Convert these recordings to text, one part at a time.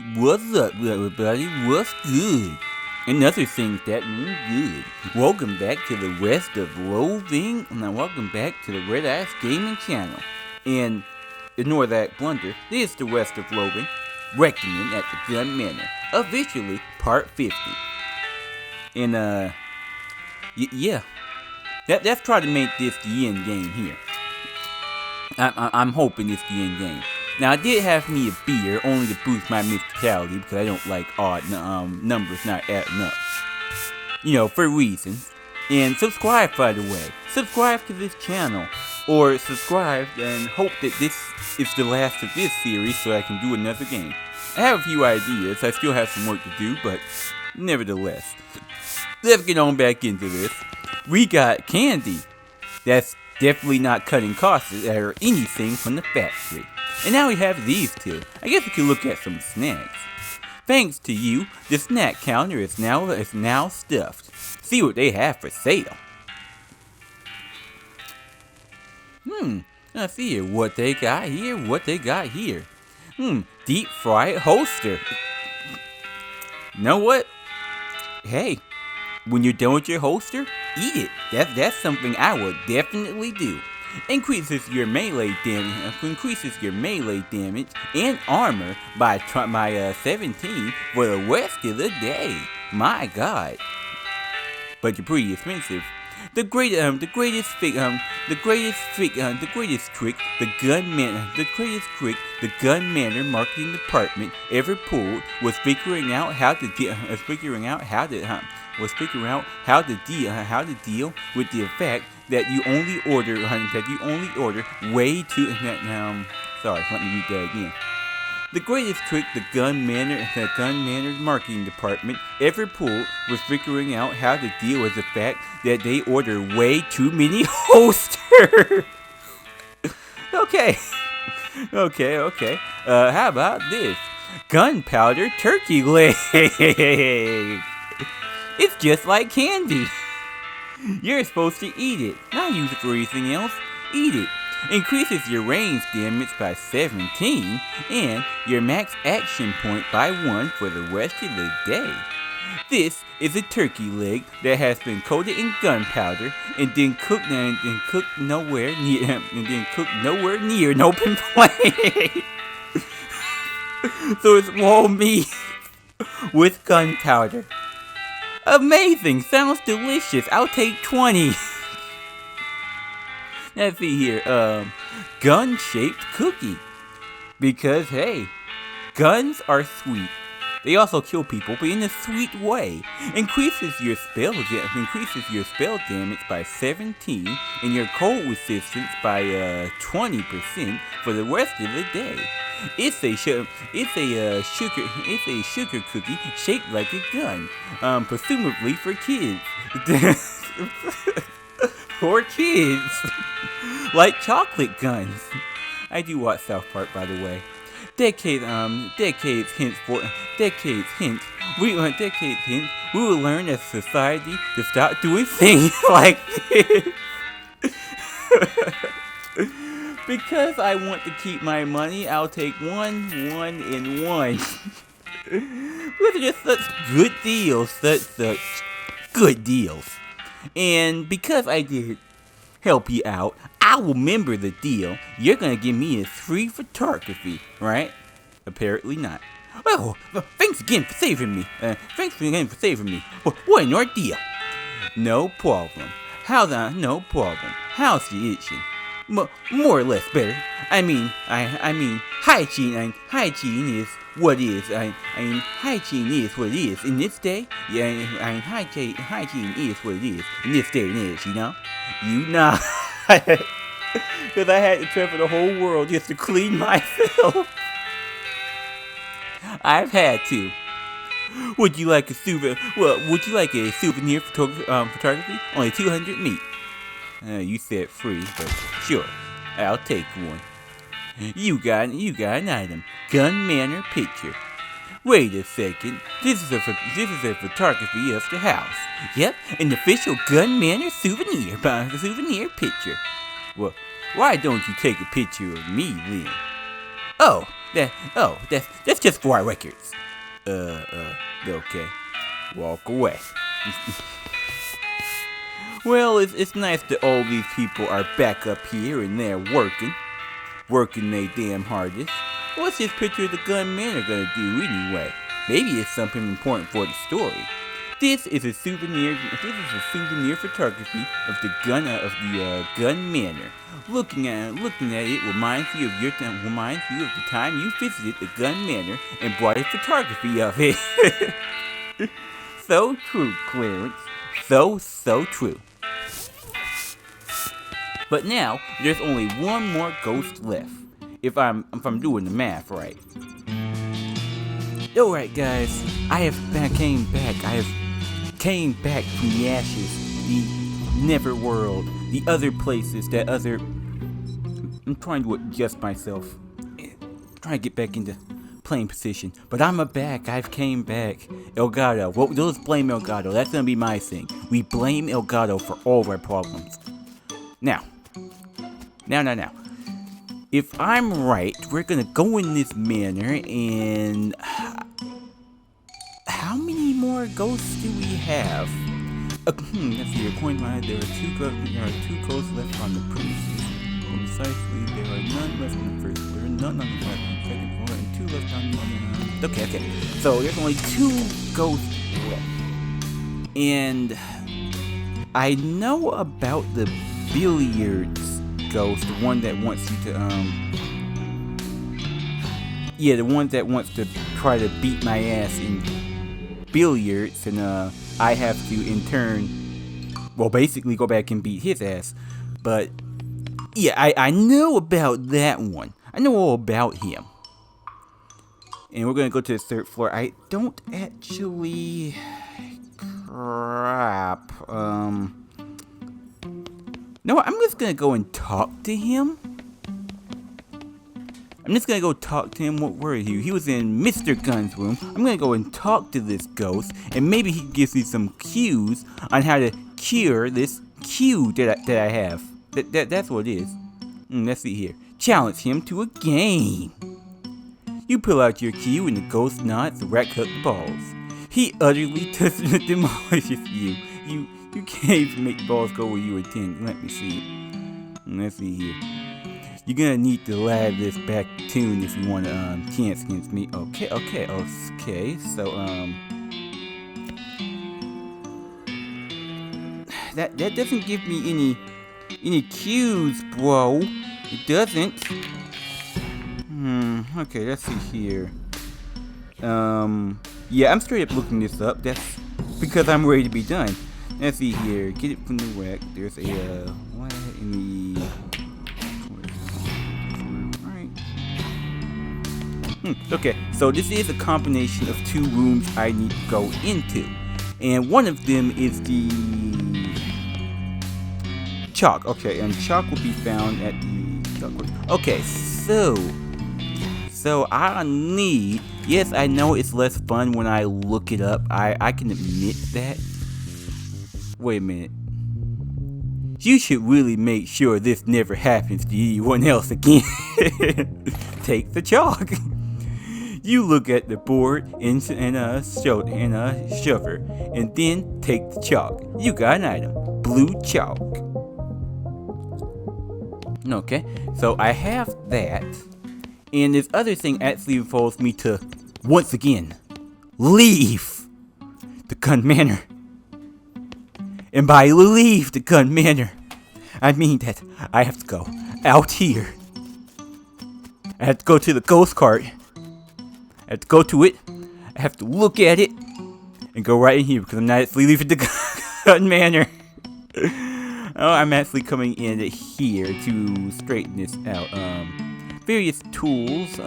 What's up, everybody? What's good? Another thing that good. Welcome back to the West of Loathing, and welcome back to the Red Ass Gaming Channel. And ignore that blunder. This is the West of Loathing, Reckonin'at the Gun Manor, officially Part 50. And yeah, let's try to make this the end game here. I'm hoping it's the end game. Now, I did have me a beer, only to boost my mysticality, because I don't like odd numbers not adding up. You know, for reasons. And subscribe, by the way. Subscribe to this channel. Or subscribe and hope that this is the last of this series so I can do another game. I have a few ideas. I still have some work to do, but nevertheless. Let's get on back into this. We got candy. That's definitely not cutting costs or anything from the factory. And now we have these two. I guess we could look at some snacks. Thanks to you, the snack counter is now stuffed. See what they have for sale. Let's see here what they got here. Deep fried holster. You know what? Hey, when you're done with your holster, eat it. That's something I would definitely do. Increases your melee damage and armor by 17 for the rest of the day. My God! But you're pretty expensive. The greatest trick the gun manor marketing department ever pulled was figuring out how to deal with the fact that you only order way too. Sorry, let me read that again. The greatest trick the gun manor marketing department ever pulled was figuring out how to deal with the fact that they order way too many holsters. Okay. How about this? Gunpowder turkey leg. It's just like candy. You're supposed to eat it, not use it for anything else. Eat it. Increases your range damage by 17 and your max action point by 1 for the rest of the day. This is a turkey leg that has been coated in gunpowder and then cooked nowhere near an open flame. So it's raw meat with gunpowder. Amazing! Sounds delicious. I'll take 20. Let's see here. Gun-shaped cookie. Because hey, guns are sweet. They also kill people, but in a sweet way. Increases your spell damage by 17 and your cold resistance by 20% for the rest of the day. It's a sugar cookie shaped like a gun, presumably for kids. For kids, like chocolate guns. I do watch South Park, by the way. Decades hence, we will learn as a society to stop doing things like this. Because I want to keep my money, I'll take one, and one. Those are just such good deals, such good deals. And because I did help you out, I will remember the deal. You're gonna give me a free photography, right? Apparently not. Oh, thanks again for saving me. What an ordeal. No problem. How's the itching? More or less better. I mean, hygiene is what is. Hygiene is what it is in this day. Yeah, hygiene is what it is in this day and age. You know. Because I had to travel the whole world just to clean myself. I've had to. Would you like a souvenir photography? Only 200 meat. You said free, but sure, I'll take one. You got an item. Gun Manor picture. Wait a second. This is a photography of the house. Yep, an official Gun Manor souvenir picture. Well, why don't you take a picture of me then? Oh, That's just for our records. Okay. Walk away. Well, it's nice that all these people are back up here and they're working they damn hardest. What's this picture of the gunman are gonna do anyway? Maybe it's something important for the story. This is a souvenir photography of the gun manor. Looking at it reminds you of the time you visited the gun manor and brought a photography of it. So true, Clarence. So true. But now there's only one more ghost left. If I'm doing the math right. Alright guys, I came back from the ashes, the netherworld, the other places, I'm trying to adjust myself. Trying to get back into playing position. But I'm back, I've came back. Elgato, let's blame Elgato, that's gonna be my thing. We blame Elgato for all of our problems. Now. If I'm right, we're gonna go in this manor and... How many more ghosts do we have? Let's see, according to there are two ghosts left on the premises. Precisely, there are none left on the first floor, none on the second floor, and two left on the... Okay. So there's only two ghosts left. And I know about the billiards ghost, the one that wants you to, the one that wants to try to beat my ass in billiards, and I have to in turn, basically go back and beat his ass. But yeah, I know about that one. I know all about him. And we're gonna go to the third floor. I don't actually... Crap. No, I'm just gonna go and talk to him. I'm just gonna go talk to him. Where is he? He was in Mr. Gun's room. I'm gonna go and talk to this ghost, and maybe he gives me some cues on how to cure this cue that I have. That's what it is. Let's see here. Challenge him to a game. You pull out your cue, and the ghost nods the rat cut the balls. He utterly demolishes you. You can't even make the balls go where you intend. Let me see it. Let's see here. You're gonna need to lad this back tuned if you want to chance against me. Okay. So that doesn't give me any cues, bro. It doesn't. Okay, let's see here. Yeah, I'm straight up looking this up. That's because I'm ready to be done. Let's see here. Get it from the wreck. There's a what in the... Okay, so this is a combination of two rooms I need to go into. And one of them is the chalk. Okay, and chalk will be found at the chalk. Okay, so I need... Yes, I know it's less fun when I look it up. I can admit that. Wait a minute. You should really make sure this never happens to anyone else again. Take the chalk. You look at the board and shover, and then take the chalk. You got an item. Blue chalk. Okay, so I have that. And this other thing actually involves me to, once again, leave the gun manor. And by leave the gun manor, I mean that I have to go out here. I have to go to the ghost cart. I have to go to it. I have to look at it. And go right in here because I'm not actually leaving the gun manor. Oh, I'm actually coming in here to straighten this out. Various tools.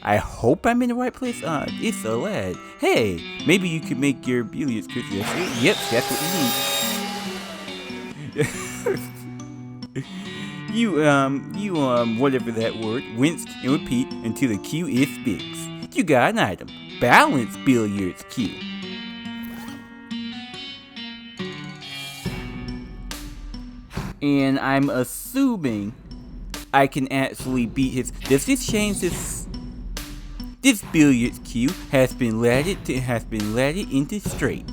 I hope I'm in the right place. It's a lad. Hey, maybe you could make your billiards quickly. Yep, that's what you need. Whatever that word, wince and repeat until the cue is fixed. You got an item. Balance billiards cue. And I'm assuming I can actually beat his. Does this change this? This billiards cue has been ladded into straight.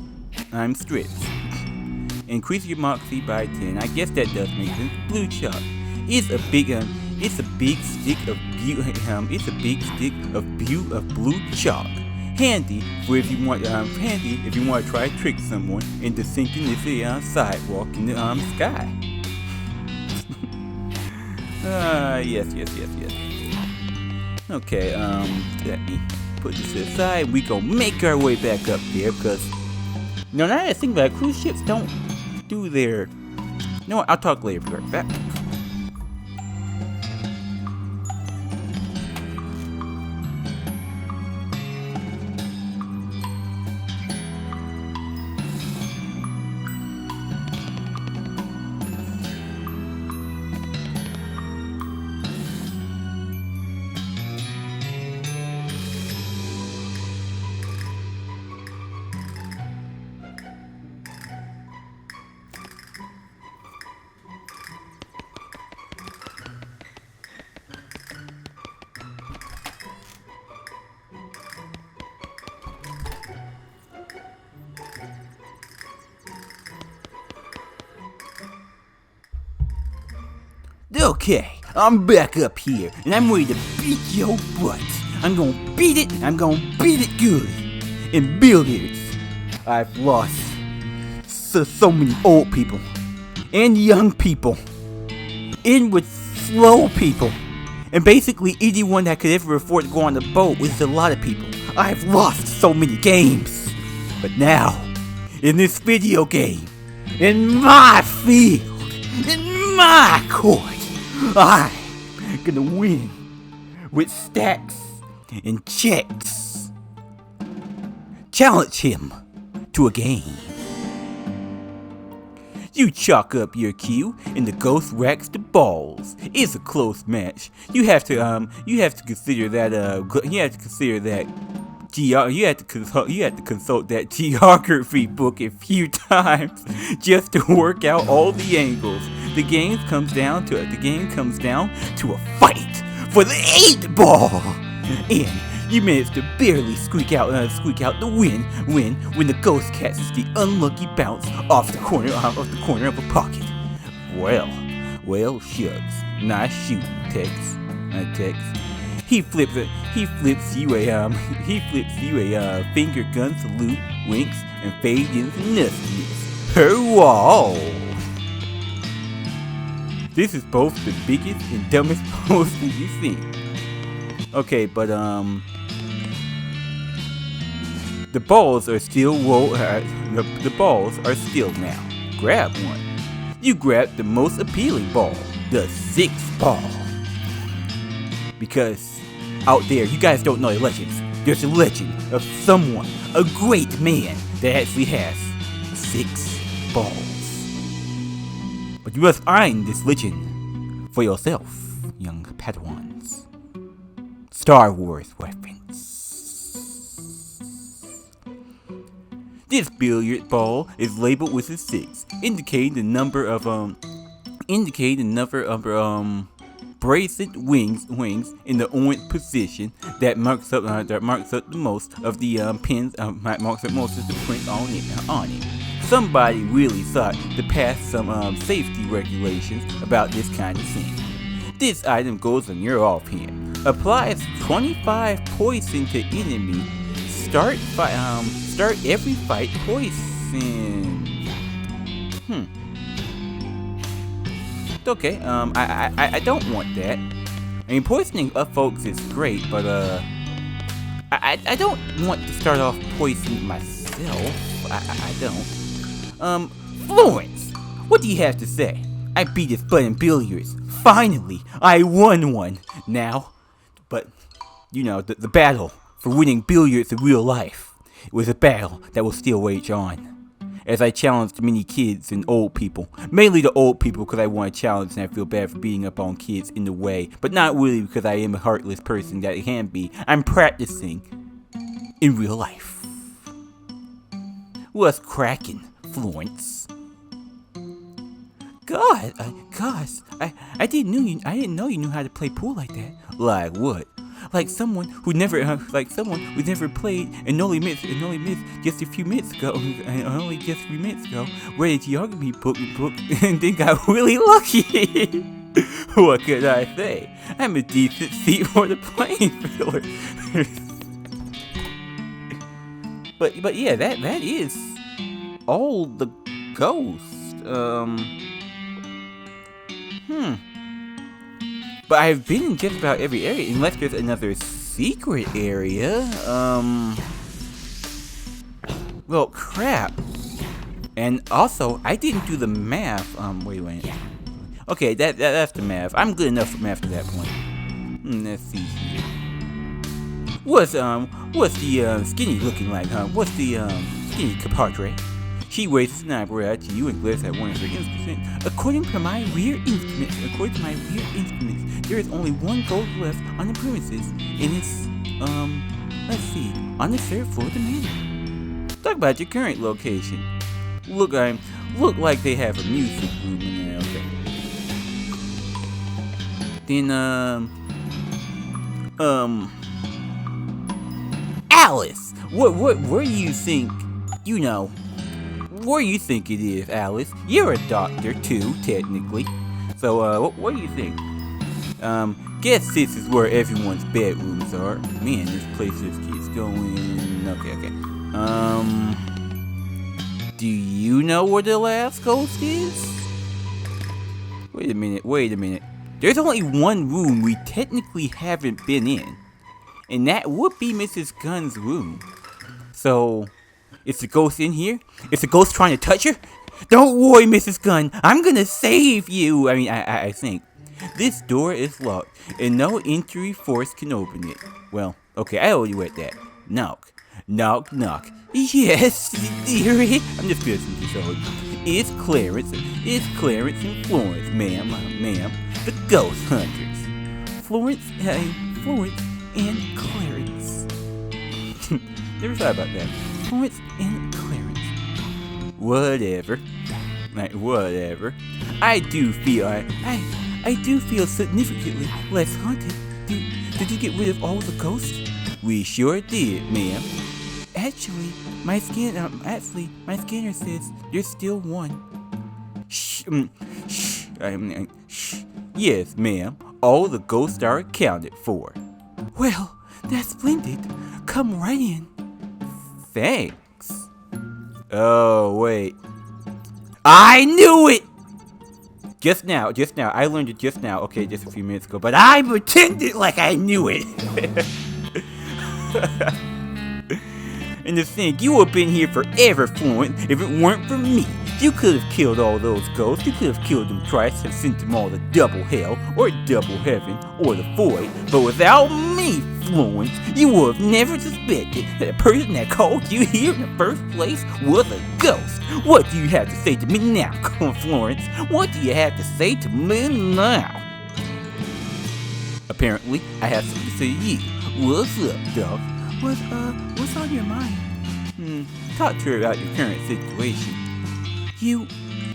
I'm stripped. Increase your moxie by 10. I guess that does make sense. Blue chalk. It's a big stick of blue chalk. Handy for if you want to try to trick someone into thinking it's a sidewalk in the sky. Yes. Okay, let me put this aside. We gonna make our way back up there because now that I think about it, cruise ships don't do their. No, I'll talk later. Be right back. Okay, I'm back up here, and I'm ready to beat your butt. I'm gonna beat it good. In billiards, I've lost so many old people, and young people, and with slow people, and basically anyone that could ever afford to go on the boat, which is a lot of people. I've lost so many games, but now, in this video game, in my field, in my court, I'm gonna win with stacks and checks. Challenge him to a game. You chalk up your cue, and the ghost racks the balls. It's a close match. You have to consider that consult that geography book a few times just to work out all the angles. The game comes down to a fight for the 8 ball, and you manage to barely squeak out the win when the ghost catches the unlucky bounce off the corner of a pocket. Well, shucks. Nice shooting, Tex. He flips you a finger gun salute, winks, and fades into nothingness. Hurrah! This is both the biggest and dumbest poster you've seen. Okay, but the balls are still now. Grab one. You grab the most appealing ball, the 6th ball. Because out there, you guys don't know the legends. There's a legend of someone, a great man, that actually has 6 balls. But you must find this legend for yourself, young Padawans. Star Wars reference. This billiard ball is labeled with a 6, indicating the number of bracelet wings in the orange position that marks up the most of the pins. Marks up most of the prints on it. Somebody really thought to pass some safety regulations about this kind of thing. This item goes on your offhand. Applies 25 poison to enemy. Start every fight poison. Okay, I don't want that. I mean, poisoning up folks is great, but I don't want to start off poisoning myself. I don't. Florence, what do you have to say? I beat his butt in billiards. Finally, I won one. Now, but you know, the battle for winning billiards in real life, it was a battle that will still wage on. As I challenged many kids and old people. Mainly the old people because I want to challenge and I feel bad for beating up on kids in the way. But not really because I am a heartless person that it can be. I'm practicing in real life. What's cracking, Florence? I didn't know you knew how to play pool like that. Like what? Like someone who never played and only missed just a few minutes ago, read a geography book and then got really lucky. What could I say? I'm a decent seat for the playing field. but yeah, that is all the ghosts. But I've been in just about every area, unless there's another secret area. Well, crap. And also, I didn't do the math. Wait. Okay, that's the math. I'm good enough for math at that point. Let's see here. What's the skinny looking like, huh? What's the skinny compadre? She waves a sniper at you and glares at one of her instruments. According to my weird instruments, there is only one ghost left on the premises, and it's let's see, on the third floor of the manor. Talk about your current location. Look like they have a music room in there. Okay. Then Alice, where do you think, where do you think it is, Alice? You're a doctor too, technically. So what do you think? Guess this is where everyone's bedrooms are. Man, this place just keeps going. Okay. Do you know where the last ghost is? Wait a minute. There's only one room we technically haven't been in, and that would be Mrs. Gunn's room. So, is the ghost in here? Is the ghost trying to touch her? Don't worry, Mrs. Gunn. I'm gonna save you. I think. This door is locked, and no entry force can open it. Well, okay, I owe you at that. Knock. Yes, dearie. I'm just gonna show you. It's Clarence and Florence, ma'am. The ghost hunters. Florence and Clarence. Never thought about that. Florence and Clarence. Whatever. I do feel significantly less haunted. Did you get rid of all the ghosts? We sure did, ma'am. Actually, my scanner says there's still one. Shh. Yes, ma'am. All the ghosts are accounted for. Well, that's splendid. Come right in. Thanks. Oh, wait. I knew it! Just now. I learned it just now. Okay, just a few minutes ago. But I pretended like I knew it. And to think, you would have been here forever, Florence, if it weren't for me. You could have killed all those ghosts. You could have killed them twice and sent them all to double hell, or double heaven, or the void. But without me, Florence, you would have never suspected that the person that called you here in the first place was a ghost. What do you have to say to me now, Florence? What do you have to say to me now? Apparently, I have something to say to you. What's up, dog? What's on your mind? Talk to her about your current situation. You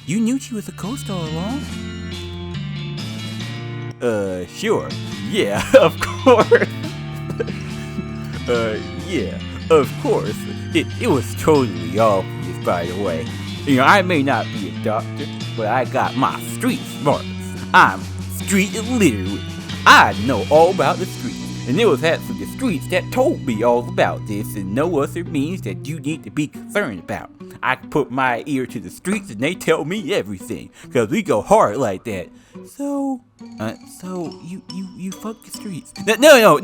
knew she was a ghost all along? Sure. Yeah, of course. Yeah, of course. It was totally obvious, by the way. I may not be a doctor, but I got my street smarts. I'm street illiterate. I know all about the streets. And it was actually the streets that told me all about this, and no other means that you need to be concerned about. I put my ear to the streets and they tell me everything, cause we go hard like that. So you fuck the streets? No.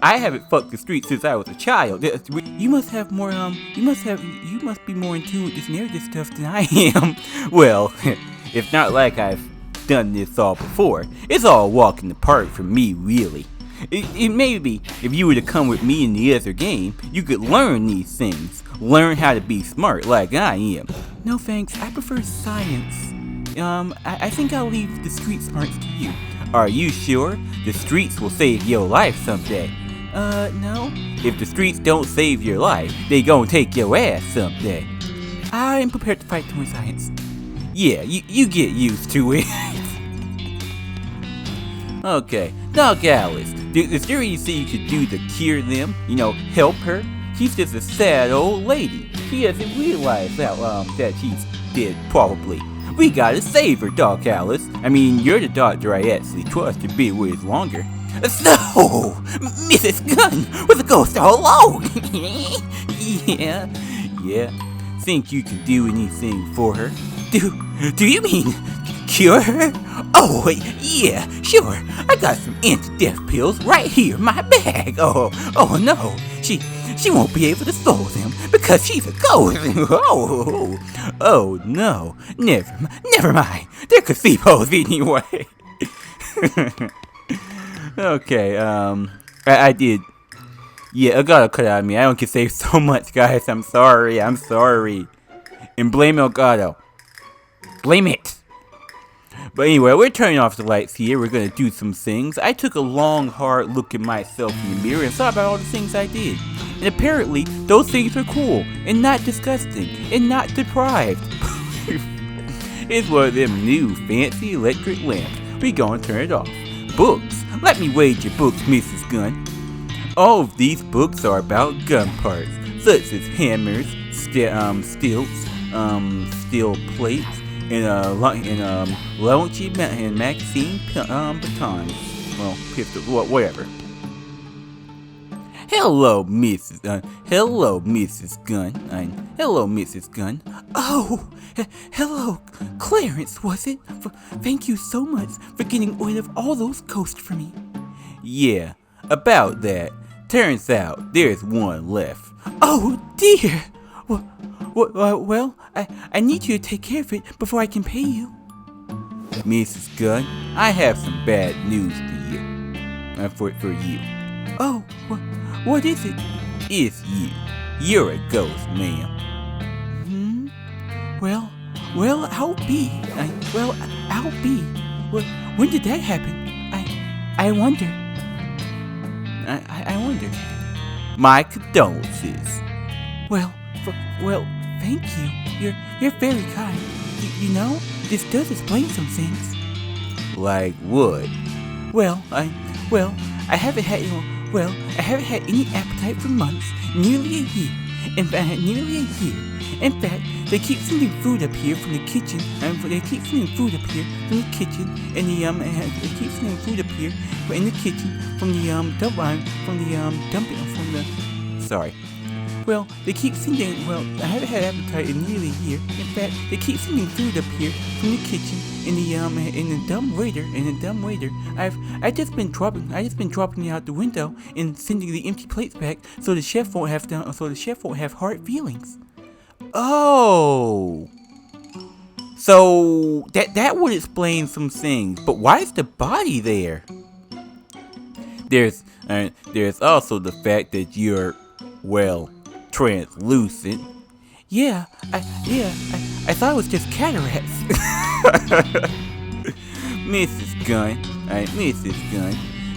I haven't fucked the streets since I was a child. You must be more in tune with this narrative stuff than I am. Well, it's not like I've done this all before. It's all a walk in the park for me, really. It may be, if you were to come with me in the other game, you could learn these things. Learn how to be smart like I am. No thanks, I prefer science. I think I'll leave the street smarts to you. Are you sure? The streets will save your life someday. No. If the streets don't save your life, they gon' take your ass someday. I am prepared to fight towards science. Yeah, you get used to it. Okay, Doc Alice, is there anything you could do to cure them? You know, help her? She's just a sad old lady. She hasn't realized that she's dead, probably. We gotta save her, Doc Alice. I mean, you're the doctor I actually trust to be with longer. So, Mrs. Gunn was a ghost all along. Yeah. Think you can do anything for her? Do you mean cure her? Oh, yeah, sure. I got some anti-death pills right here in my bag. Oh no. She won't be able to swallow them because she's a ghost. Oh no. Never mind. They're gazebos anyway. Okay, I did. Yeah, Elgato cut out of me. I don't get saved so much, guys. I'm sorry. And blame Elgato. Blame it. But anyway, we're turning off the lights here. We're gonna do some things. I took a long, hard look at myself in the mirror and thought about all the things I did. And apparently, those things are cool, and not disgusting, and not deprived. It's one of them new, fancy electric lamps. We gonna turn it off. Books. Let me wager books, Mrs. Gunn. All of these books are about gun parts, such as hammers, stilts, steel plates, and launching and magazine batons. Well, pistols, whatever. Hello, Mrs. Gunn. Hello, Mrs. Gunn. Oh, hello, Clarence, was it? Thank you so much for getting rid of all those ghosts for me. Yeah, about that. Turns out there's one left. Oh dear. Well, I need you to take care of it before I can pay you. Mrs. Gunn, I have some bad news for you. For you. Oh, what is it? It's you. You're a ghost, ma'am. Well, I'll be. I'll be. When did that happen? I wonder. I wonder. My condolences. Well, thank you. You're very kind. You know, this does explain some things. Like what? Well, I haven't had any appetite for months, nearly a year. In fact, they keep sending food up here from the kitchen, and they keep sending food up here from the kitchen, and they keep sending food up here in the kitchen from the sorry. Well, they keep sending. Well, I haven't had appetite in nearly a year. In fact, they keep sending food up here from the kitchen, and the dumb waiter. I've just been dropping it out the window and sending the empty plates back, so the chef won't have hard feelings. Oh, so that would explain some things. But why is the body there? There's also the fact that you're, well, translucent. Yeah, I thought it was just cataracts. Mrs. Gunn,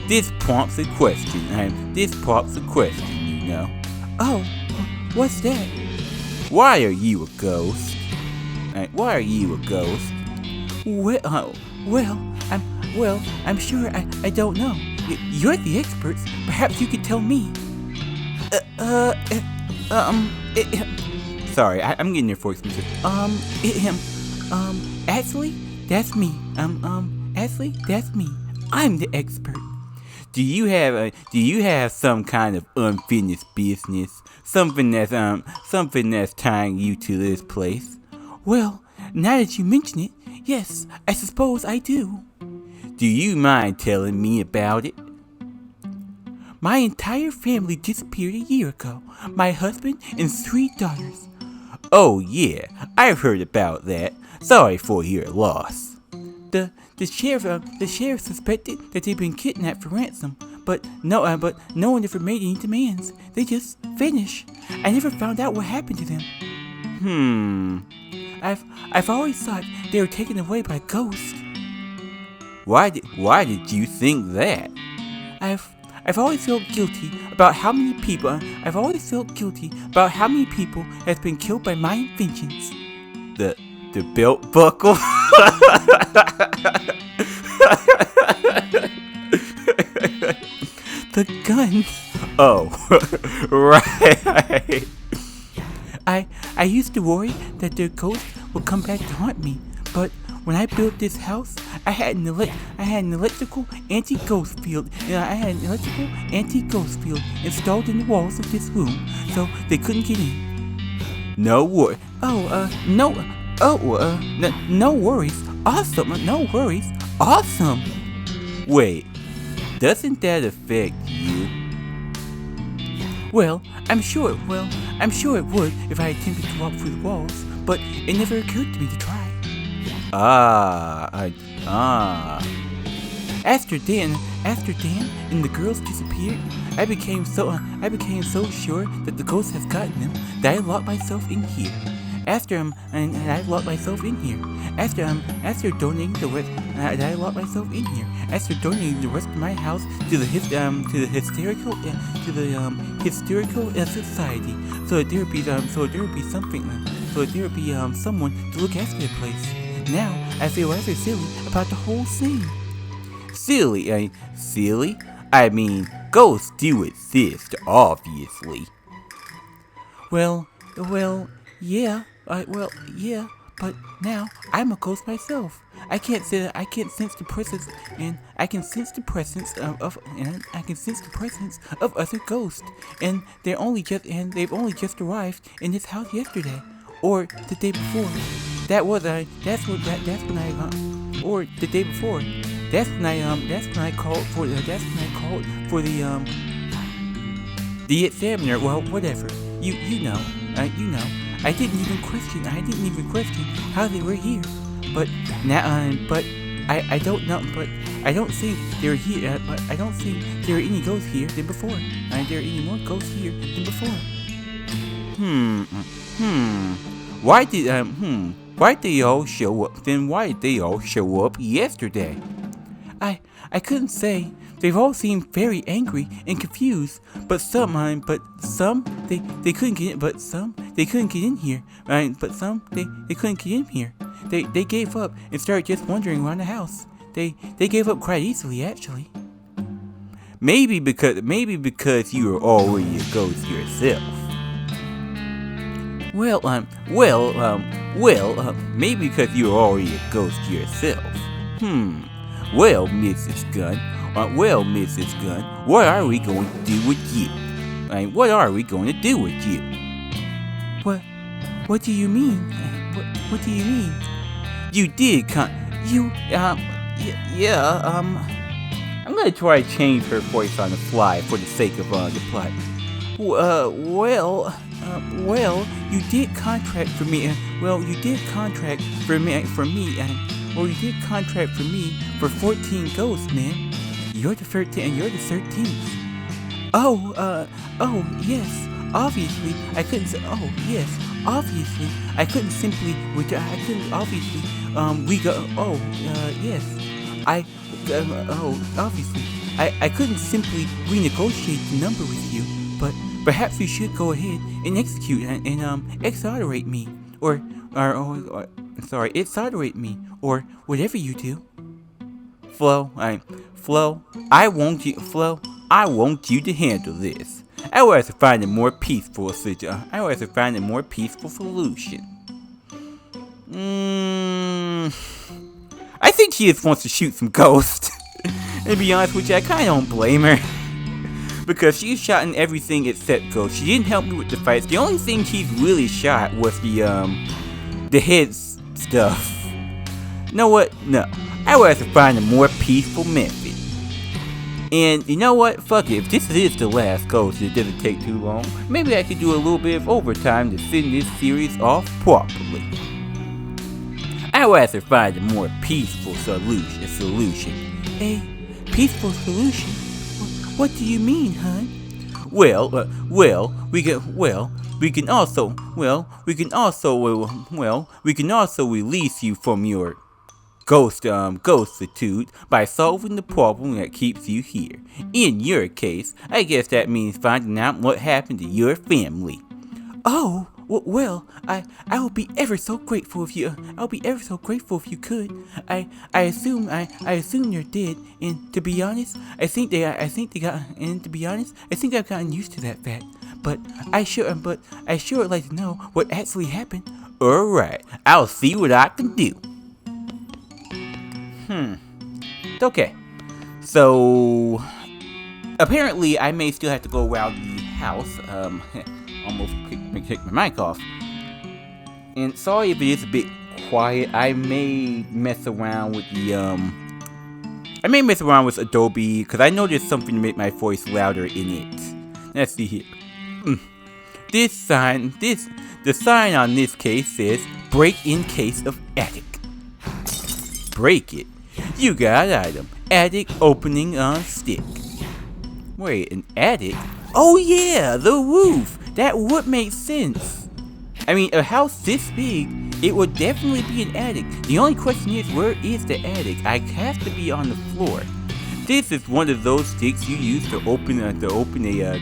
this prompts a question, you know. Oh, what's that? Why are you a ghost? I'm sure I don't know. You're the experts. Perhaps you could tell me. Sorry, I'm getting your voice. Actually, that's me. Actually, that's me. I'm the expert. Do you have some kind of unfinished business? Something that's tying you to this place? Well, now that you mention it, yes, I suppose I do. Do you mind telling me about it? My entire family disappeared a year ago. My husband and 3 daughters. Oh yeah, I've heard about that. Sorry for your loss. The sheriff suspected that they'd been kidnapped for ransom, but no one ever made any demands. They just vanished. I never found out what happened to them. I've always thought they were taken away by ghosts. Why did you think that? I've always felt guilty about how many people have been killed by my inventions. the belt buckle. The gun. Oh, right. I used to worry that their ghost would come back to haunt me, but when I built this house, I had an electrical anti-ghost field. I had an electrical anti-ghost field installed in the walls of this room, so they couldn't get in. No worries. No worries. Awesome. No worries. Awesome. Wait, doesn't that affect you? Well, I'm sure it would if I attempted to walk through the walls, but it never occurred to me to try. After Dan and the girls disappeared, I became so sure that the ghost has gotten them that I locked myself in here. After donating the rest of my house to the hysterical society, so that there would be someone to look after the place. Now I feel rather silly about the whole thing. Silly? I mean, ghosts do exist, obviously. Well, yeah. But now I'm a ghost myself. I can't sense the presence, and I can sense the presence of other ghosts, and they've only just arrived in this house yesterday, or the day before. Or the day before. That's when I called for the examiner. Well, whatever. You know. I didn't even question how they were here. But now, I don't know. But I don't think they're here. I don't think there are any ghosts here than before. There are any more ghosts here than before. Why did they all show up? Then why did they all show up yesterday? I couldn't say. They've all seemed very angry and confused, but some they couldn't get in. But some they couldn't get in here. But some they couldn't get in here. They gave up and started just wandering around the house. They gave up quite easily, actually. Maybe because you were already a ghost yourself. Maybe because you were already a ghost yourself. Well, Mrs. Gunn, what are we going to do with you? What are we going to do with you? What do you mean? What do you mean? You did I'm gonna try to change her voice on the fly for the sake of the plot. You did contract for me. You did contract for me for 14 ghosts, man. You're the 13th. Yes. Obviously, I couldn't say. Oh, yes. Obviously, I couldn't simply. Yes. Obviously, I couldn't simply renegotiate the number with you, but perhaps you should go ahead and execute and exonerate me, exonerate me, or whatever you do. Flo, I want you to handle this. I would have to find a more peaceful solution. I think she just wants to shoot some ghosts. And to be honest with you, I kind of don't blame her. Because she's shot in everything except ghosts. She didn't help me with the fights. The only thing she's really shot was the head stuff. You know what? No. I would have to find a more peaceful method. And you know what? Fuck it. If this is the last ghost, it doesn't take too long. Maybe I could do a little bit of overtime to send this series off properly. I would have to find a more peaceful solution. A peaceful solution? What do you mean, hun? We can also release you from your ghostitude by solving the problem that keeps you here. In your case, I guess that means finding out what happened to your family. Oh, Well, I would be ever so grateful if you. I'll be ever so grateful if you could. I assume you're dead. And to be honest, I think they got. And to be honest, I think I've gotten used to that fact. But I sure would like to know what actually happened. All right, I'll see what I can do. Okay. So apparently, I may still have to go around the house. Almost kicked my mic off. And sorry if it is a bit quiet. I may mess around with the Adobe because I know there's something to make my voice louder in it. Let's see here. The sign on this case says break in case of attic. Break it. You got an item. Attic opening on stick. Wait, an attic? Oh yeah, the roof. That would make sense. I mean, a house this big, it would definitely be an attic. The only question is, where is the attic? I have to be on the floor. This is one of those sticks you use to open a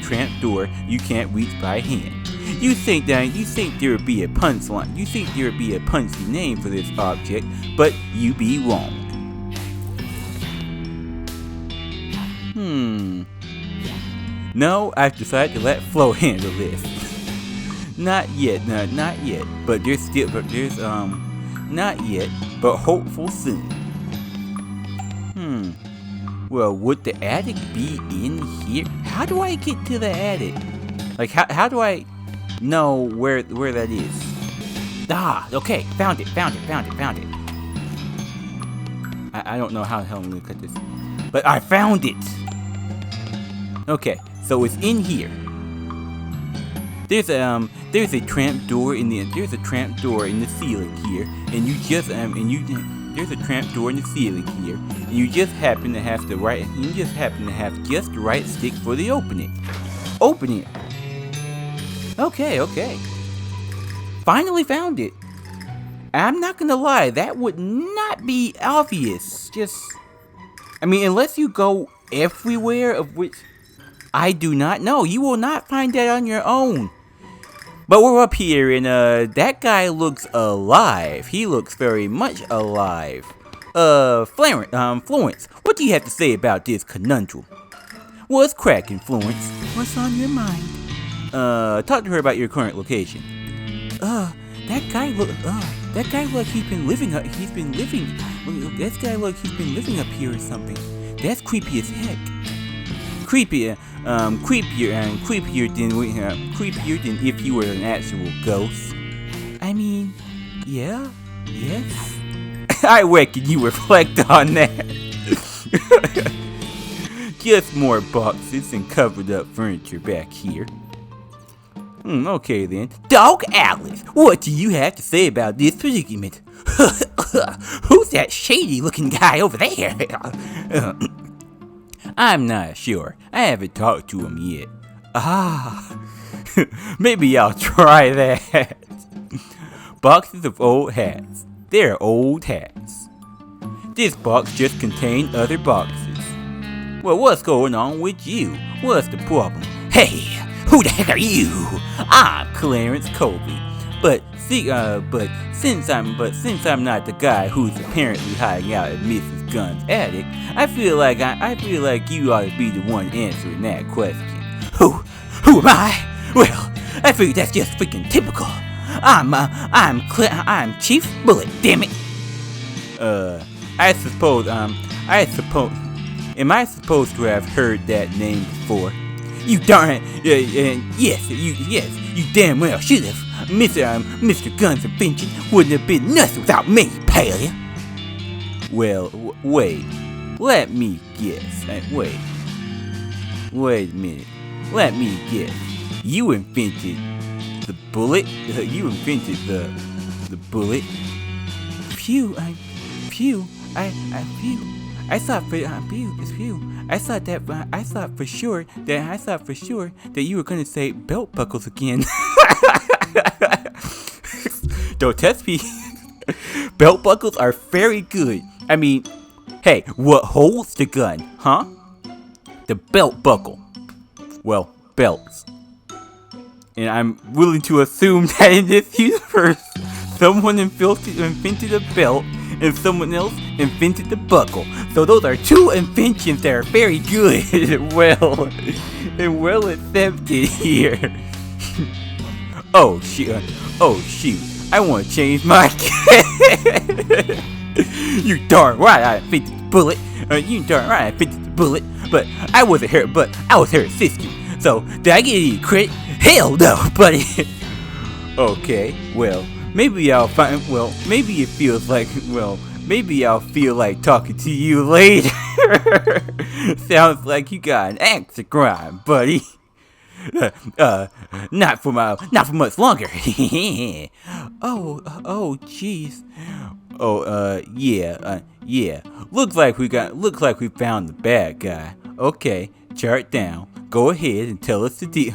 tramp door you can't reach by hand. You think there would be a punchline. You think there would be a punchy name for this object, but you be wrong. No, I've decided to let Flo handle this. Not yet, no, not yet. But not yet, but hopeful soon. Well, would the attic be in here? How do I get to the attic? Like, how do I know where that is? Okay, found it. I don't know how the hell I'm gonna cut this, but I found it. Okay, so it's in here. There's a tramp door in the ceiling here, and there's a tramp door in the ceiling here, and you just happen to have just the right stick for the opening. Open it. Okay. Finally found it. I'm not gonna lie, that would not be obvious. Unless you go everywhere, of which I do not know. You will not find that on your own. But we're up here, and that guy looks alive. He looks very much alive. Florence, what do you have to say about this conundrum? What's cracking, Florence? What's on your mind? Talk to her about your current location. That guy like he's been living up here or something. That's creepy as heck. Creepier than if you were an actual ghost. I mean, yes. I reckon you reflect on that. Just more boxes and covered up furniture back here. Okay then. Dog Alice, what do you have to say about this predicament? Who's that shady looking guy over there? I'm not sure. I haven't talked to him yet. Maybe I'll try that. Boxes of old hats. They're old hats. This box just contained other boxes. Well, what's going on with you? What's the problem? Hey, who the heck are you? I'm Clarence Colby. But since I'm not the guy who's apparently hiding out at Mrs. Gunn's attic, I feel like you ought to be the one answering that question. Who am I? Well, I figure that's just freaking typical. I'm Chief Bullet, damn it. Am I supposed to have heard that name before? You darn yes, you damn well should have. Mr. Gunn's invention wouldn't have been nothing without me, pal. Well, wait. Let me guess. Wait a minute. Let me guess. You invented the bullet? You invented the bullet? Phew. I thought for sure that you were gonna say belt buckles again. Don't test me. Belt buckles are very good. I mean, hey, what holds the gun, huh? The belt buckle. Well, belts. And I'm willing to assume that in this universe, someone invented a belt and someone else invented the buckle. So those are two inventions that are very good and well accepted here. Oh shoot, I want to change my You darn right I invented the bullet. You darn right I invented the bullet. But I was her assistant. So did I get any credit? Hell no, buddy. Okay, well, maybe I'll feel like talking to you later. Sounds like you got an axe to grind, buddy. Not for much longer. Oh, jeez. Yeah. Looks like we found the bad guy. Okay, chart down. Go ahead and tell us the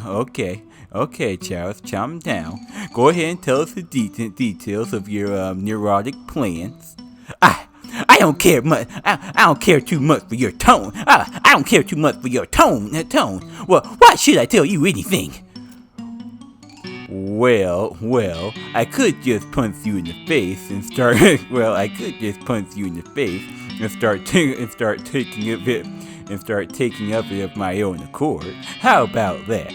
Okay, Charles, calm down. Go ahead and tell us the details of your neurotic plans. I don't care much. I don't care too much for your tone. I don't care too much for your tone. Well, why should I tell you anything? Well, I could just punch you in the face and start. Taking of it of my own accord. How about that?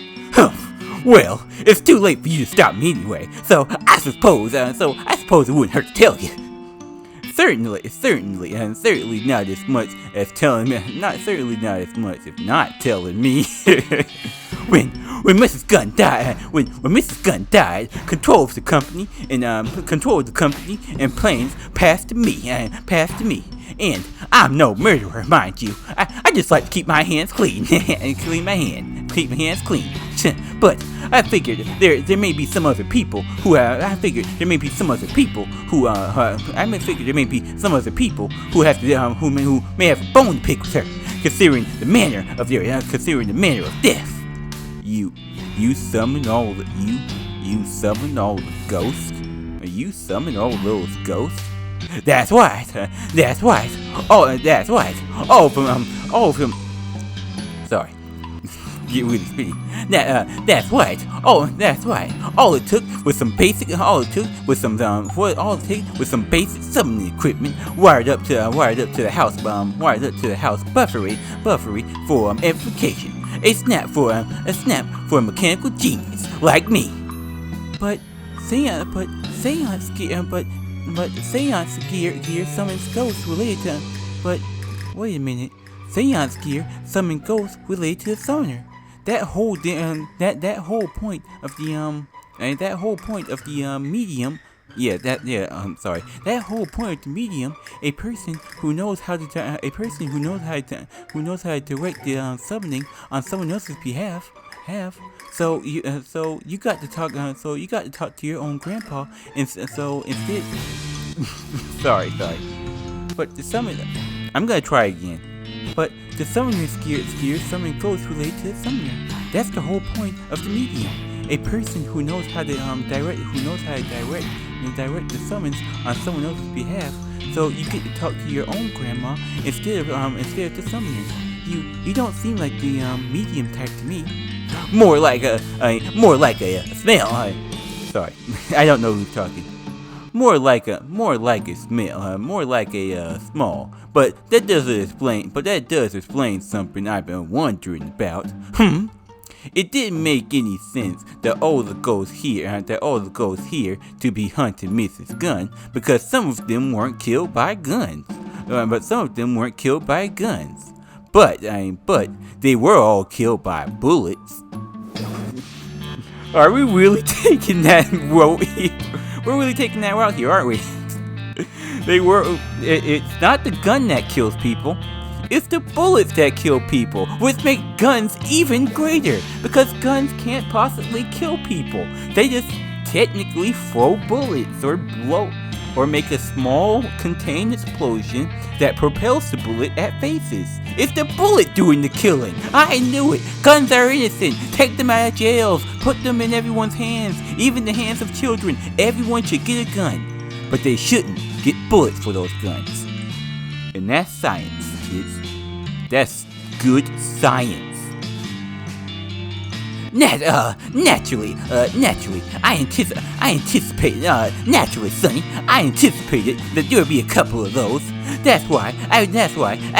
Well, it's too late for you to stop me anyway. So I suppose it wouldn't hurt to tell you. Certainly, and certainly not as much as telling me. If not telling me. When Mrs. Gunn died, control of the company and plans passed to me. And I'm no murderer, mind you. I just like to keep my hands clean and keep my hands clean. But I figured there may be some other people who have who may have a bone to pick with her, considering the manner of death. You summon all the ghosts? You summon all those ghosts? That's right. All of them. Sorry. Get really speedy. That's right. All it took was some basic summoning equipment wired up to the house buffery for amplification. A snap for a mechanical genius like me. But seance gear summons ghosts related to. But wait a minute, seance gear summon ghosts related to the summoner. That whole point of the medium. That whole point of the medium, a person who knows how to direct the summoning on someone else's behalf. So you got to talk to your own grandpa, and so instead. sorry. But the summon, I'm gonna try again. But the summoner's gear summon ghosts related to the summoner. That's the whole point of the medium. A person who knows how to direct the summons on someone else's behalf. So you get to talk to your own grandma instead of the summoner. You don't seem like the medium type to me. More like a smell. Sorry, I don't know who's talking. More like a smell. More like a small. But that does explain something I've been wondering about. It didn't make any sense that all the ghosts here to be hunting Mrs. Gunn, because some of them weren't killed by guns. But they were all killed by bullets. Are we really taking that route here? We're really taking that route here, aren't we? It's not the gun that kills people. It's the bullets that kill people, which make guns even greater, because guns can't possibly kill people. They just technically throw bullets or blow or make a small contained explosion that propels the bullet at faces. It's the bullet doing the killing. I knew it. Guns are innocent. Take them out of jails. Put them in everyone's hands, even the hands of children. Everyone should get a gun, but they shouldn't get bullets for those guns. And that's science, kids. That's good science. naturally, Sonny, I anticipated that there would be a couple of those. That's why I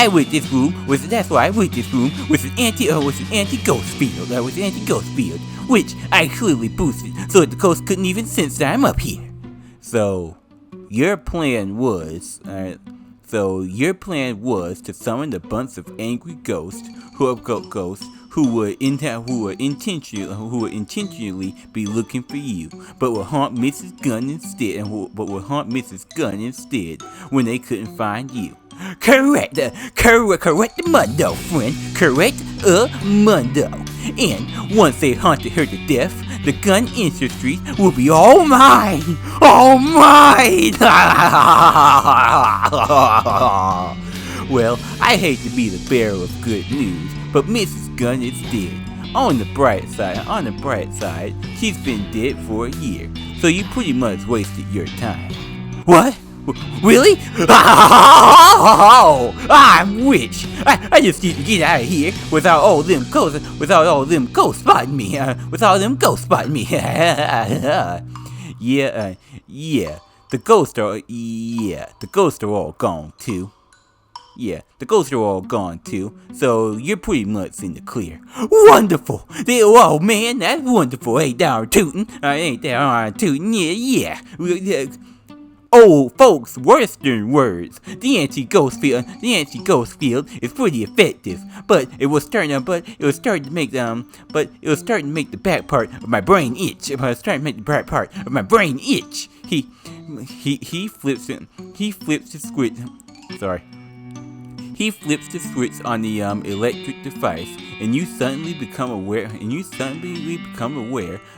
went this room with an anti-ghost field, which I clearly boosted so that the ghost couldn't even sense that I'm up here. So, your plan was, to summon a bunch of angry ghosts who would intentionally be looking for you, but would haunt Mrs. Gunn instead, when they couldn't find you. Correct, mundo, friend. Correct, mundo. And once they haunted her to death, the gun industry will be all mine! All mine! Well, I hate to be the bearer of good news, but Mrs. Gunn is dead. On the bright side, she's been dead for a year, so you pretty much wasted your time. What? Really? Oh, I'm rich. I just need to get out of here without all them ghosts spotting me. Yeah. The ghosts are all gone too. Yeah, the ghosts are all gone too, so you're pretty much in the clear. Wonderful! Oh man, that's wonderful. Ain't that tootin'? Yeah. Old folks' Western words. The anti-ghost field is pretty effective, but it was starting to make the back part of my brain itch. He flips the switch. He flips the switch on the electric device, and you suddenly become aware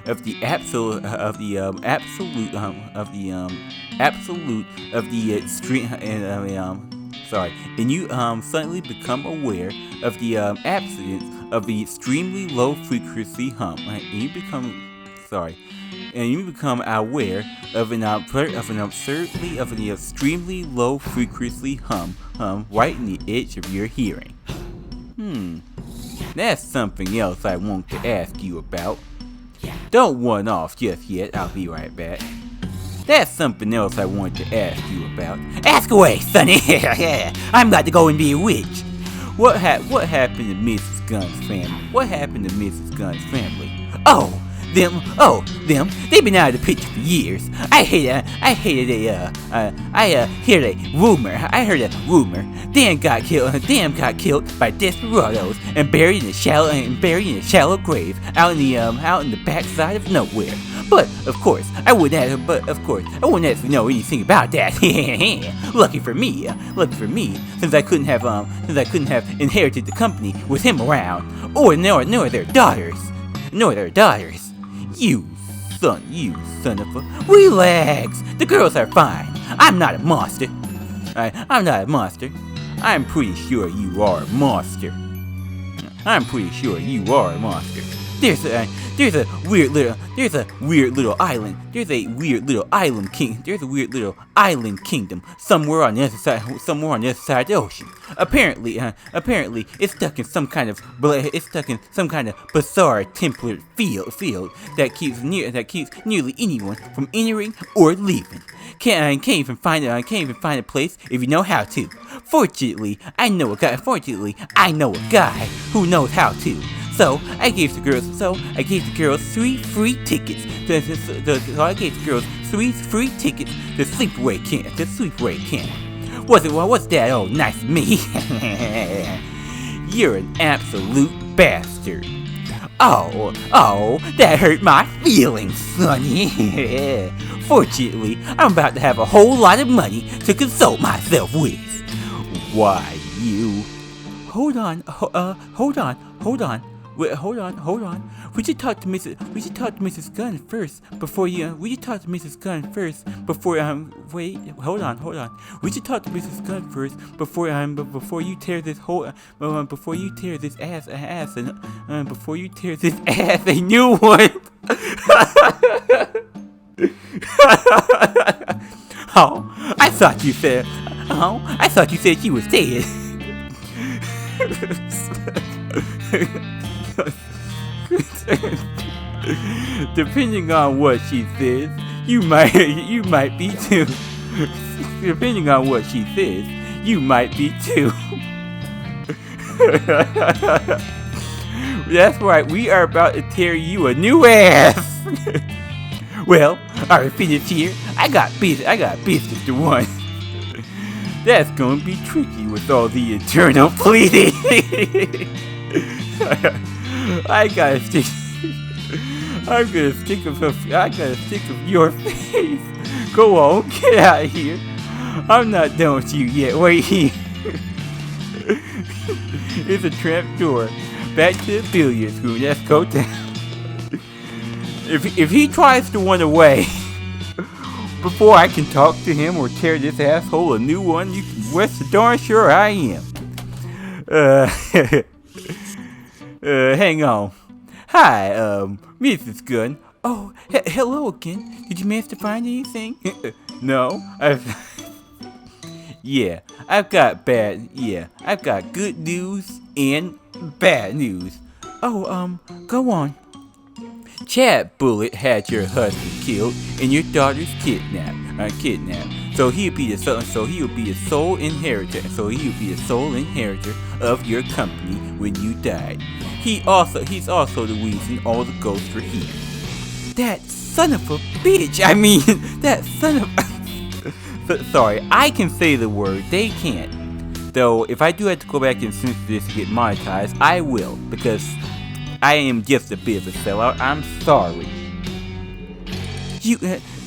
of the absolute absence of the extremely low frequency hum, and you become aware of an extremely low frequency hum right in the edge of your hearing. That's something else I want to ask you about. Don't run off just yet, I'll be right back. That's something else I want to ask you about. Ask away, Sonny! I'm about to go and be a witch. What happened to Mrs. Gunn's family? Them, they've been out of the picture for years. I heard a rumor. Dan got killed by desperados and buried in a shallow grave out in the backside of nowhere. But of course, I wouldn't actually know anything about that. Lucky for me, since I couldn't have inherited the company with him around, nor their daughters. You son of a... Relax! The girls are fine. I'm not a monster. I'm pretty sure you are a monster. There's a weird little island kingdom somewhere on the other side of the ocean. Apparently it's stuck in some kind of bizarre template field that keeps nearly anyone from entering or leaving. Can't even find a place if you know how to. Fortunately, I know a guy who knows how to. So I gave the girls 3 free tickets. To sleepaway camp. What's that? Oh, nice of me. You're an absolute bastard. Oh, that hurt my feelings, Sonny. Fortunately, I'm about to have a whole lot of money to consult myself with. Why, you... Hold on. Wait, hold on. We should talk to Mrs. Gunn first before you. Wait, hold on. We should talk to Mrs. Gunn first before you tear this ass a new one. I thought you said she was dead. Depending on what she says, you might be too. Depending on what she says, you might be too. That's right, we are about to tear you a new ass. Well, alright, finish here. I got business to run. That's gonna be tricky with all the eternal pleading. I gotta stick of your face. Go on, get out of here. I'm not done with you yet. Wait here. It's a trap door. Back to the billiards room. Let's go down. If he tries to run away before I can talk to him or tear this asshole a new one, you can rest darn sure I am. Hang on. Hi, Mrs. Gunn. Oh, hello again. Did you manage to find anything? No, Yeah, I've got good news and bad news. Oh, go on. Chad Bullet had your husband killed and your daughter's kidnapped. So he'll be the sole inheritor. Of your company when you died. He's also the reason all the ghosts were here. That son of a bitch! I mean, that son of. Sorry, I can say the word. They can't. Though, if I do have to go back and censor this to get monetized, I will, because I am just a bit of a sellout. I'm sorry.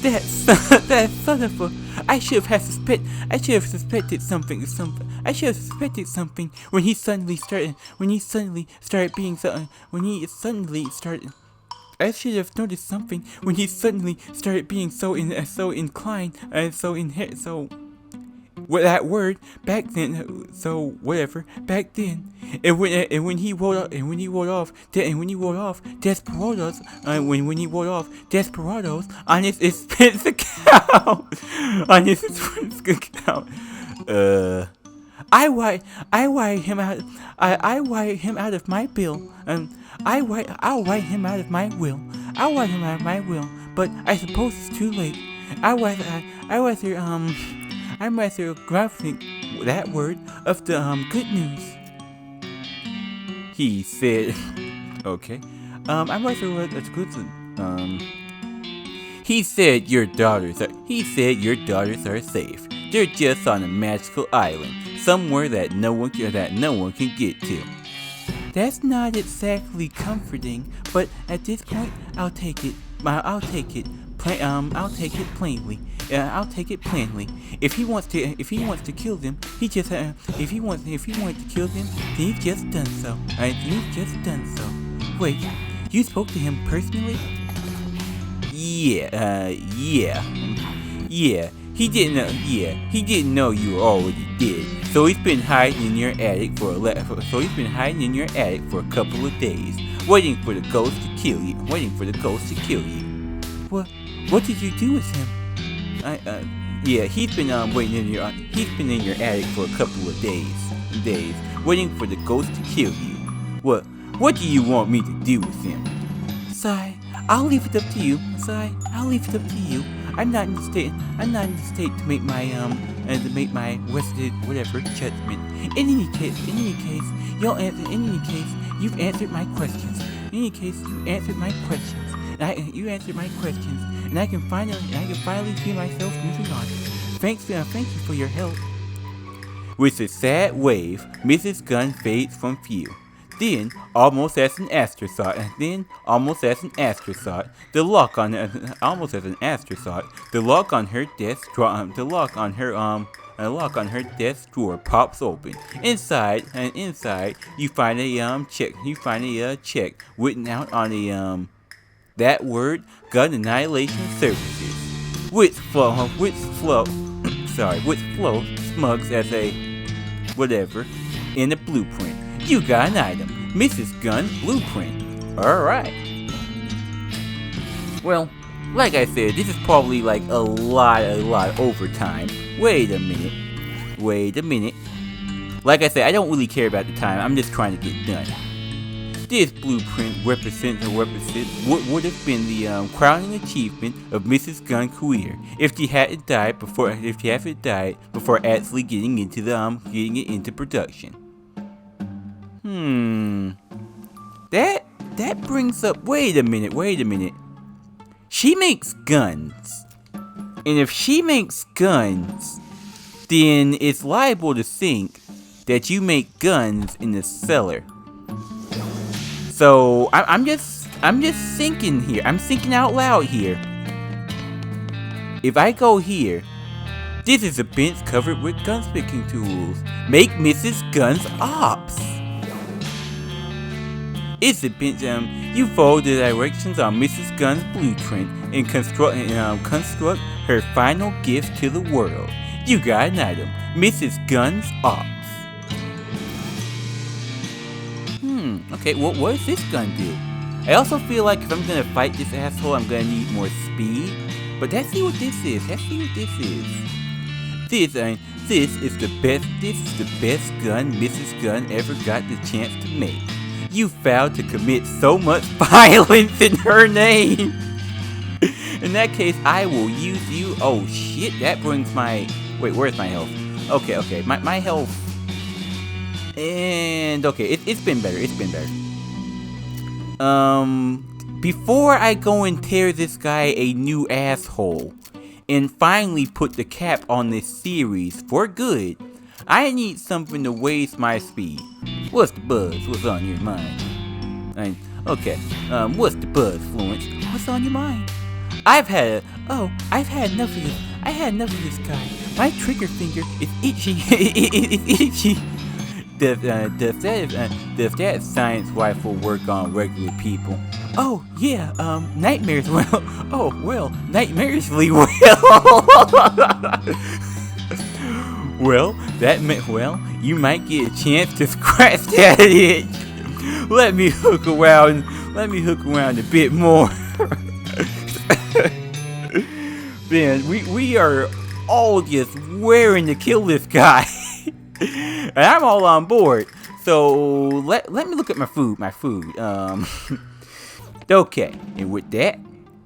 That son of a. I should have suspected something. I should have suspected something when he suddenly started being so. I should have noticed something when he suddenly started being so inclined, that word back then. So whatever back then, and when he rolled off Desperados on his expense account, I wired him out of my bill. I'll write him out of my will. But I suppose it's too late. I'm rather grasping that word of the good news. He said, okay. He said your daughters are safe. They're just on a magical island, somewhere that no one can get to. That's not exactly comforting, but at this point, I'll take it plainly. If he wants to kill them, then he's just done so. Wait, you spoke to him personally? Yeah. He didn't know you were already dead. So he's been hiding in your attic for a couple of days, waiting for the ghost to kill you. What did you do with him? He's been in your attic for a couple of days, waiting for the ghost to kill you. What do you want me to do with him? Sigh, I'll leave it up to you. I'm not in the state to make my vested whatever judgment. In any case, you've answered my questions. And I can finally see myself moving on. Thank you for your help. With a sad wave, Mrs. Gunn fades from view. Then, almost as an afterthought, the lock on her desk drawer pops open. Inside, you find a check written out on that word, Gun Annihilation Services, which flow smugs as a whatever in a blueprint. You got an item, Mrs. Gunn's blueprint. Alright. Well, like I said, this is probably like a lot of overtime. Wait a minute. Like I said, I don't really care about the time, I'm just trying to get done. This blueprint would have been the crowning achievement of Mrs. Gunn's career if she hadn't died before actually getting it into production. That brings up. Wait a minute. She makes guns, and if she makes guns, then it's liable to think that you make guns in the cellar. So I'm just thinking here. I'm thinking out loud here. If I go here, this is a bench covered with gunsmithing tools. Make Mrs. Gunn's ops. It's a bench. You follow the directions on Mrs. Gunn's blueprint and construct her final gift to the world. You got an item, Mrs. Gunn's ops. Okay, what does this gun do? I also feel like if I'm gonna fight this asshole, I'm gonna need more speed. But let's see what this is. This is the best gun Mrs. Gunn ever got the chance to make. You vowed to commit so much violence in her name. In that case, I will use you. Oh shit, that brings my... Wait, where's my health? Okay, my health... And okay, it's been better. Before I go and tear this guy a new asshole and finally put the cap on this series for good, I need something to waste my speed. What's the buzz? What's on your mind? What's the buzz, Florence? What's on your mind? I've had enough of this. I had enough of this guy. My trigger finger is itchy. It's itchy. Does that science rifle work on regular people? Oh yeah, nightmares well. Oh well, nightmarishly well. Well, you might get a chance to scratch that itch. Let me hook around a bit more. Man, we are all just raring to kill this guy. And I'm all on board. So let me look at my food. Okay, and with that,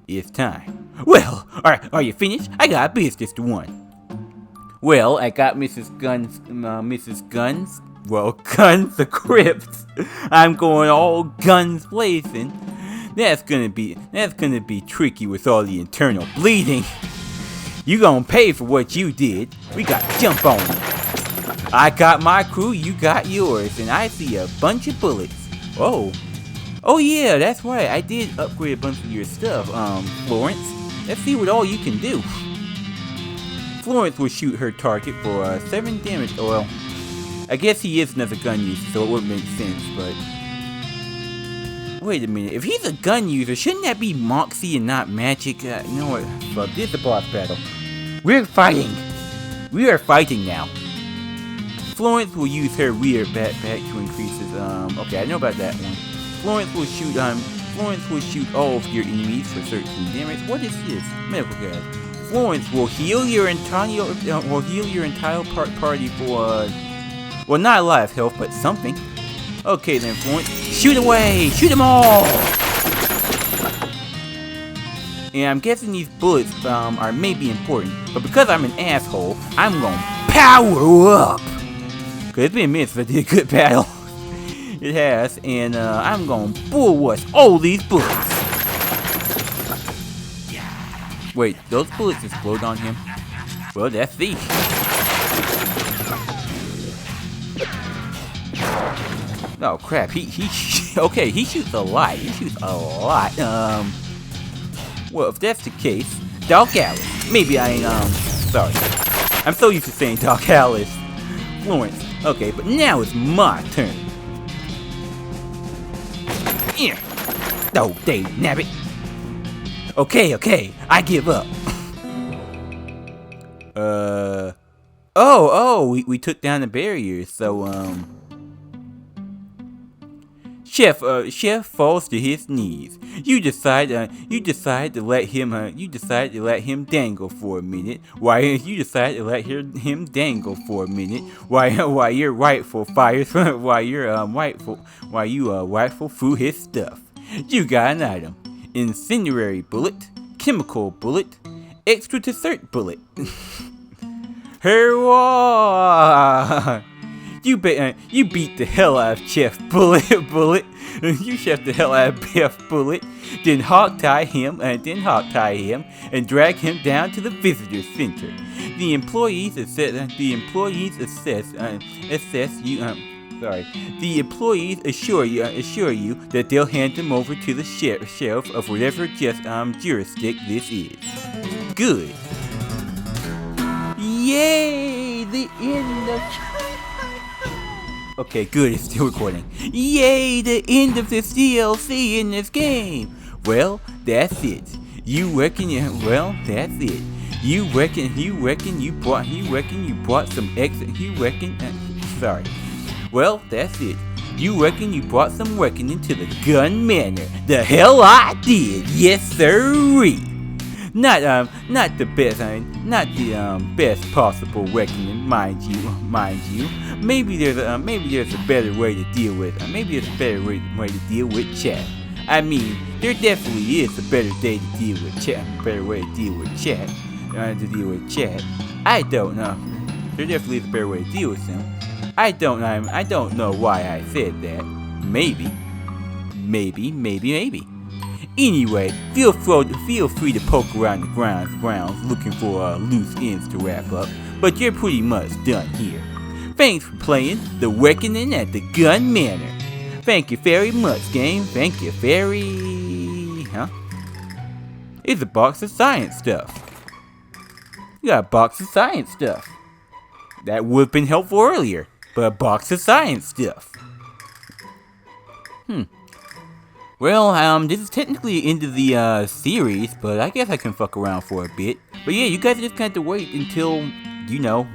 it's time. Well, alright, are you finished? I got business to run. Well, I got Guns equipped. I'm going all guns blazing. That's gonna be tricky with all the internal bleeding. You gonna pay for what you did. We gotta jump on it. I got my crew, you got yours, and I see a bunch of bullets. Oh yeah, that's right. I did upgrade a bunch of your stuff, Florence. Let's see what all you can do. Florence will shoot her target for 7 damage. Well, I guess he is another gun user, so it wouldn't make sense, but... Wait a minute, if he's a gun user, shouldn't that be Moxie and not Magic? You know what, fuck, this is the boss battle. We're fighting! We are fighting now. Florence will use her rear backpack to increase his, okay, I know about that one. Florence will shoot all of your enemies for 13 damage. What is this? Medical gas. Florence will heal your entire party for, well, not a lot of health, but something. Okay then, Florence, shoot away! Shoot them all! And I'm guessing these bullets, are maybe important, but because I'm an asshole, I'm gonna power up! Cause it's been a minute since I did a good battle. It has, and I'm gonna bullrush all these bullets. Wait, those bullets explode on him? Well, that's the... Oh crap, okay, he shoots a lot. Well, if that's the case, Dark Alice. Maybe I ain't, sorry. I'm so used to saying Dark Alice. Florence. Okay, but now it's my turn. Yeah. Oh, Dave, nabbit. Okay, I give up. We took down the barriers, so, Chef falls to his knees. You decide to let him dangle for a minute. Why you decide to let him dangle for a minute? Why you're rightful fires why you rightful through his stuff. You got an item: incendiary bullet, chemical bullet, extra dessert bullet. Hurrah! You beat the hell out of Chef Bullet. You chef the hell out of Chef Bullet, then hog tie him and drag him down to the visitor center. The employees assess assure you that they'll hand him over to the sheriff of whatever jurisdiction this is. Good. Yay! The end of... Okay, good, it's still recording. Yay, the end of this DLC in this game. Well, that's it. You reckon you brought some Well, that's it. You reckon you brought some reckoning to the gun manor. The hell I did. Yes, sirree. Not the best possible reckoning, mind you. Maybe there's a better way to deal with. Maybe there's a better way to deal with chat. I mean, there definitely is a better way to deal with chat. I don't know. There definitely is a better way to deal with them. I don't know why I said that. Maybe. Anyway, feel free to poke around the grounds looking for loose ends to wrap up, but you're pretty much done here. Thanks for playing the Reckoning at the Gun Manor. Thank you very much, game. Thank you very... It's a box of science stuff. You got a box of science stuff. That would have been helpful earlier, but a box of science stuff. Well, this is technically the end of the series, but I guess I can fuck around for a bit. But yeah, you guys just have to wait until,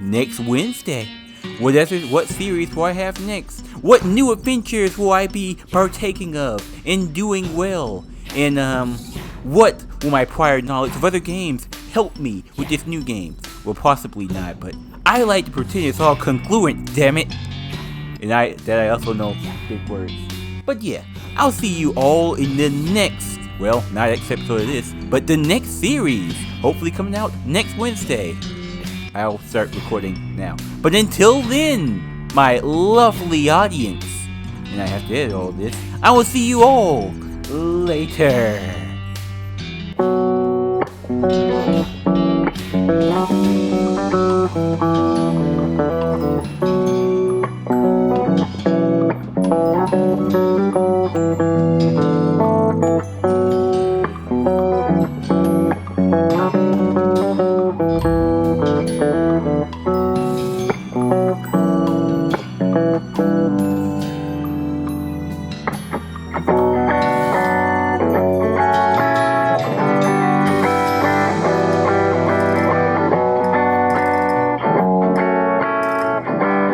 next Wednesday. What series will I have next? What new adventures will I be partaking of and doing well? And what will my prior knowledge of other games help me with this new game? Well, possibly not, but I like to pretend it's all congruent, damn it. And I also know big words. But yeah, I'll see you all in the next, well, not next episode of this, but the next series, hopefully coming out next Wednesday. I'll start recording now. But until then, my lovely audience, and I have to edit all this, I will see you all later.